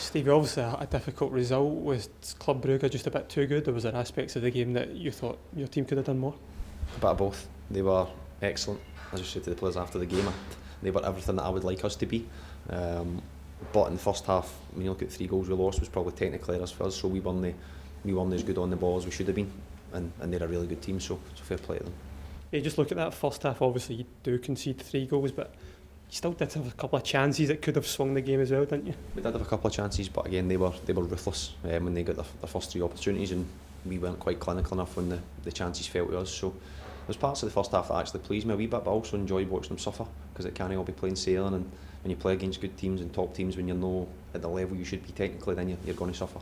Stevie, obviously a difficult result. Was Club Brugge just a bit too good, or was there aspects of the game that you thought your team could have done more? A bit of both. They were excellent, as I said to the players after the game. They were everything that I would like us to be. But in the first half, when you look at 3 goals we lost, was probably technical errors for us, so we weren't as good on the ball as we should have been. And they're a really good team, so fair play to them. Yeah, just look at that first half. Obviously, you do concede 3 goals, but you still did have a couple of chances that could have swung the game as well, didn't you? We did have a couple of chances, but again, they were ruthless when they got their first 3 opportunities, and we weren't quite clinical enough when the chances fell to us. So there's parts of the first half that actually pleased me a wee bit, but I also enjoyed watching them suffer, because it can't all be plain sailing, and when you play against good teams and top teams, when you're not at the level you should be technically, then you're going to suffer.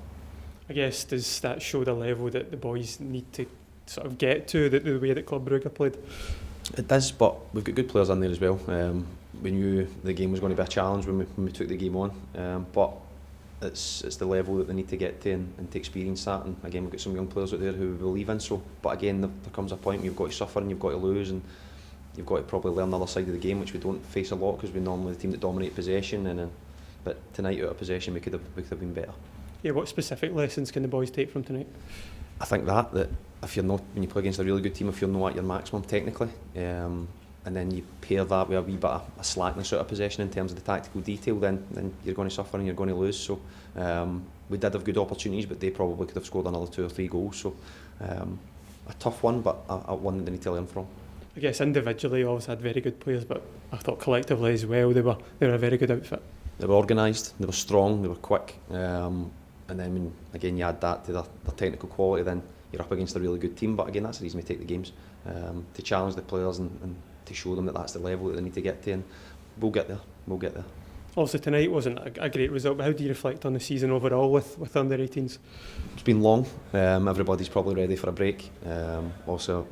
I guess, does that show the level that the boys need to sort of get to, the way that Club Brugge played? It does, but we've got good players in there as well. We knew the game was going to be a challenge when we took the game on, but it's the level that they need to get to and to experience that. And again, we've got some young players out there who we believe in. So, but again, there comes a point where you've got to suffer and you've got to lose, and you've got to probably learn the other side of the game, which we don't face a lot because we're normally the team that dominate possession. But tonight, out of possession, we could have been better. Yeah, what specific lessons can the boys take from tonight? I think that if you're not, when you play against a really good team, if you're not at your maximum technically, and then you pair that with a wee bit of a slackness out of possession in terms of the tactical detail, then you're going to suffer and you're going to lose. So we did have good opportunities, but they probably could have scored another 2 or 3 goals. So a tough one, but one that they need to learn from. I guess individually, obviously had very good players, but I thought collectively as well, they were a very good outfit. They were organised, they were strong, they were quick, and then when again you add that to their technical quality, then you're up against a really good team. But again, that's the reason we take the games, to challenge the players and to show them that that's the level that they need to get to, and we'll get there. Also tonight wasn't a great result, but how do you reflect on the season overall with under 18s? It's been long, everybody's probably ready for a break. Also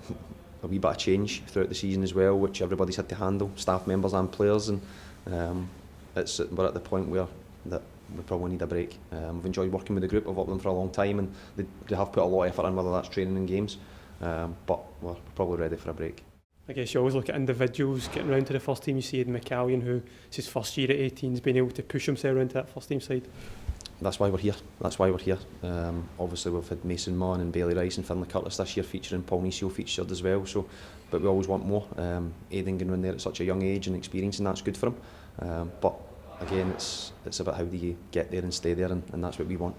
a wee bit of change throughout the season as well, which everybody's had to handle, staff members and players, and we're at the point where that we probably need a break. We've enjoyed working with the group, I've worked with them for a long time, and they have put a lot of effort in, whether that's training and games, but we're probably ready for a break. I guess you always look at individuals getting round to the first team. You see Ed McCallion, who it's his first year at 18's, being able to push himself around to that first team side. That's why we're here. Obviously we've had Mason Mann and Bailey Rice and Finlay Curtis this year featuring, Paul Nisio featured as well, so, but we always want more. Aidan going in there at such a young age and experience, and that's good for him. But again, it's about how do you get there and stay there, and that's what we want.